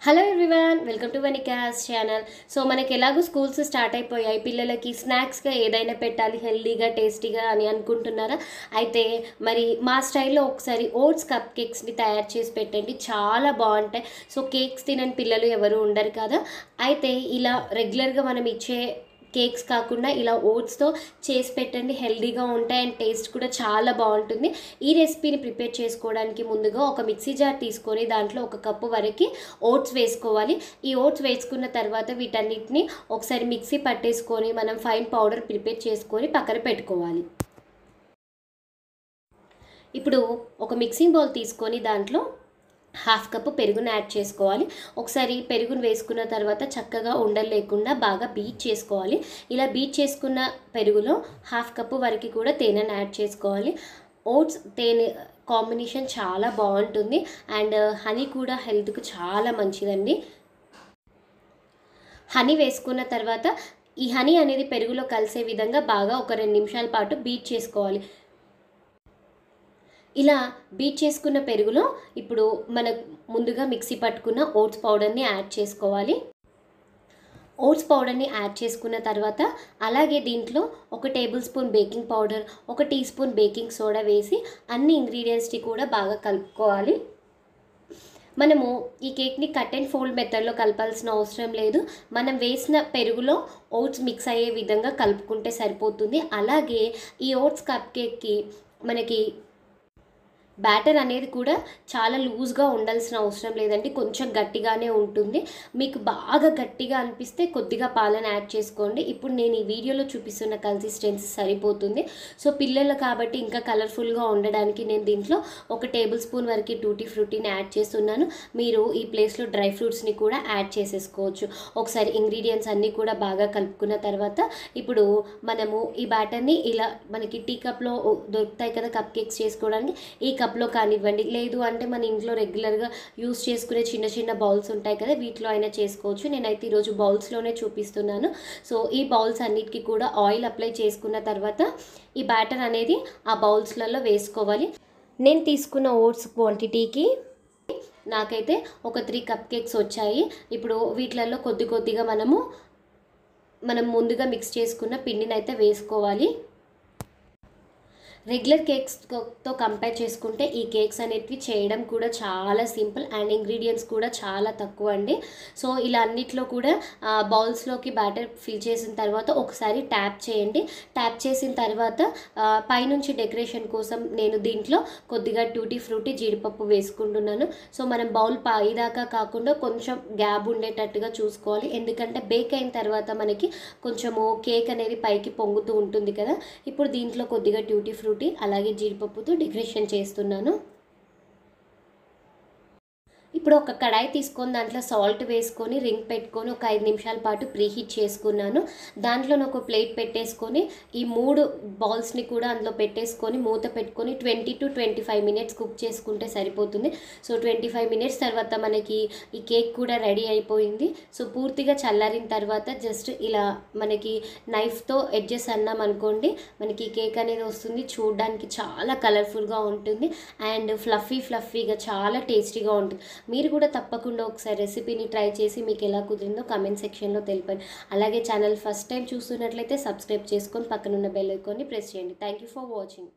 Hello everyone, welcome to వనికాస్ channel. So మనకి ఎలాగో స్కూల్స్ స్టార్ట్ అయిపోయాయి. పిల్లలకి స్నాక్స్గా ఏదైనా పెట్టాలి హెల్దీగా టేస్టీగా అని అనుకుంటున్నారా? అయితే మరి మా స్టైల్లో ఒకసారి ఓట్స్ కప్ కేక్స్ని తయారు చేసి పెట్టండి, చాలా బాగుంటాయి. సో కేక్స్ తినని పిల్లలు ఎవరు ఉండరు కదా. అయితే ఇలా రెగ్యులర్గా మనం ఇచ్చే కేక్స్ కాకుండా ఇలా ఓట్స్తో చేసి పెట్టండి, హెల్దీగా ఉంటాయి అండ్ టేస్ట్ కూడా చాలా బాగుంటుంది. ఈ రెసిపీని ప్రిపేర్ చేసుకోవడానికి ముందుగా ఒక మిక్సీ జార్ తీసుకొని దాంట్లో 1 కప్పు వరకు ఓట్స్ వేసుకోవాలి. ఈ ఓట్స్ వేసుకున్న తర్వాత వీటన్నిటిని ఒకసారి మిక్సీ పట్టేసుకొని మనం ఫైన్ పౌడర్ ప్రిపేర్ చేసుకొని పక్కన పెట్టుకోవాలి. ఇప్పుడు ఒక మిక్సింగ్ బౌల్ తీసుకొని దాంట్లో 1/2 కప్పు పెరుగును యాడ్ చేసుకోవాలి. ఒకసారి పెరుగును వేసుకున్న తర్వాత చక్కగా ఉండలు లేకుండా బాగా బీట్ చేసుకోవాలి. ఇలా బీట్ చేసుకున్న పెరుగులో 1/2 కప్పు వరకు కూడా తేనెను యాడ్ చేసుకోవాలి. ఓట్స్ తేనె కాంబినేషన్ చాలా బాగుంటుంది అండ్ హనీ కూడా హెల్త్కి చాలా మంచిదండి. హనీ వేసుకున్న తర్వాత ఈ హనీ అనేది పెరుగులో కలిసే విధంగా బాగా ఒక 2 నిమిషాల పాటు బీట్ చేసుకోవాలి. ఇలా బీట్ చేసుకున్న పెరుగులో ఇప్పుడు మనం ముందుగా మిక్సీ పట్టుకున్న ఓట్స్ పౌడర్ని యాడ్ చేసుకోవాలి. ఓట్స్ పౌడర్ని యాడ్ చేసుకున్న తర్వాత అలాగే దీంట్లో 1 tablespoon baking powder, 1 teaspoon baking soda వేసి అన్ని ఇంగ్రీడియంట్స్ని కూడా బాగా కలుపుకోవాలి. మనము ఈ కేక్ని కట్ అండ్ ఫోల్డ్ మెథడ్లో కలపాల్సిన అవసరం లేదు. మనం వేసిన పెరుగులో ఓట్స్ మిక్స్ అయ్యే విధంగా కలుపుకుంటే సరిపోతుంది. అలాగే ఈ ఓట్స్ కప్ కేక్కి మనకి బ్యాటర్ అనేది కూడా చాలా లూజ్గా ఉండాల్సిన అవసరం లేదండి, కొంచెం గట్టిగానే ఉంటుంది. మీకు బాగా గట్టిగా అనిపిస్తే కొద్దిగా పాలను యాడ్ చేసుకోండి. ఇప్పుడు నేను ఈ వీడియోలో చూపిస్తున్న కన్సిస్టెన్సీ సరిపోతుంది. సో పిల్లలు కాబట్టి ఇంకా కలర్ఫుల్గా ఉండడానికి నేను దీంట్లో 1 టేబుల్ స్పూన్ వరకు టూటీ ఫ్రూటీని యాడ్ చేస్తున్నాను. మీరు ఈ ప్లేస్లో డ్రై ఫ్రూట్స్ని కూడా యాడ్ చేసేసుకోవచ్చు. ఒకసారి ఇంగ్రీడియంట్స్ అన్నీ కూడా బాగా కలుపుకున్న తర్వాత ఇప్పుడు మనము ఈ బ్యాటర్ని ఇలా మనకి టీ కప్లో దొరుకుతాయి కదా కప్ కేక్స్ చేసుకోవడానికి, ఈ కప్లో కానివ్వండి, లేదు అంటే మన ఇంట్లో రెగ్యులర్గా యూస్ చేసుకునే చిన్న చిన్న బౌల్స్ ఉంటాయి కదా, వీటిలో అయినా చేసుకోవచ్చు. నేనైతే ఈరోజు బౌల్స్లోనే చూపిస్తున్నాను. సో ఈ బౌల్స్ అన్నిటికీ కూడా ఆయిల్ అప్లై చేసుకున్న తర్వాత ఈ బ్యాటర్ అనేది ఆ బౌల్స్లలో వేసుకోవాలి. నేను తీసుకున్న ఓట్స్ క్వాంటిటీకి నాకైతే ఒక 3 కప్ కేక్స్ వచ్చాయి. ఇప్పుడు వీటిలలో కొద్దిగా మనం ముందుగా మిక్స్ చేసుకున్న పిండిని అయితే వేసుకోవాలి. రెగ్యులర్ కేక్స్తో కంపేర్ చేసుకుంటే ఈ కేక్స్ అనేటివి చేయడం కూడా చాలా సింపుల్ అండ్ ఇంగ్రీడియంట్స్ కూడా చాలా తక్కువ అండి. సో ఇలా అన్నిట్లో కూడా బౌల్స్లోకి బ్యాటర్ ఫిల్ చేసిన తర్వాత ఒకసారి ట్యాప్ చేయండి. ట్యాప్ చేసిన తర్వాత పైనుంచి డెకరేషన్ కోసం నేను దీంట్లో కొద్దిగా టూటీ ఫ్రూటీ జీడిపప్పు వేసుకుంటున్నాను. సో మనం బౌల్ పైదాకా కాకుండా కొంచెం గ్యాప్ ఉండేటట్టుగా చూసుకోవాలి, ఎందుకంటే బేక్ అయిన తర్వాత మనకి కొంచెము కేక్ అనేది పైకి పొంగుతూ ఉంటుంది కదా. ఇప్పుడు దీంట్లో కొద్దిగా ట్యూటీ ఫ్రూటీ అలాగే జీడిపప్పుతో డెకరేషన్ చేస్తున్నాను. ఇప్పుడు ఒక కడాయి తీసుకొని దాంట్లో సాల్ట్ వేసుకొని రింగ్ పెట్టుకొని ఒక 5 నిమిషాల పాటు ప్రీహీట్ చేసుకున్నాను. దాంట్లో ఒక ప్లేట్ పెట్టేసుకొని ఈ 3 బాల్స్ని కూడా అందులో పెట్టేసుకొని మూత పెట్టుకొని 20 to 25 మినిట్స్ కుక్ చేసుకుంటే సరిపోతుంది. సో 25 మినిట్స్ తర్వాత మనకి ఈ కేక్ కూడా రెడీ అయిపోయింది. సో పూర్తిగా చల్లారిన తర్వాత జస్ట్ ఇలా మనకి నైఫ్తో ఎడ్జెస్ అన్నాం అనుకోండి, మనకి కేక్ అనేది వస్తుంది. చూడడానికి చాలా కలర్ఫుల్గా ఉంటుంది అండ్ ఫ్లఫీగా చాలా టేస్టీగా ఉంటుంది. మీరు కూడా తప్పకుండా ఒకసారి రెసిపీని ట్రై చేసి మీకు ఎలా కుదిరిందో కామెంట్ సెక్షన్లో తెలిపండి. అలాగే ఛానల్ ఫస్ట్ టైం చూస్తున్నట్లయితే సబ్స్క్రైబ్ చేసుకొని పక్కనున్న బెల్ ఐకాన్ని ప్రెస్ చేయండి. Thank you for watching.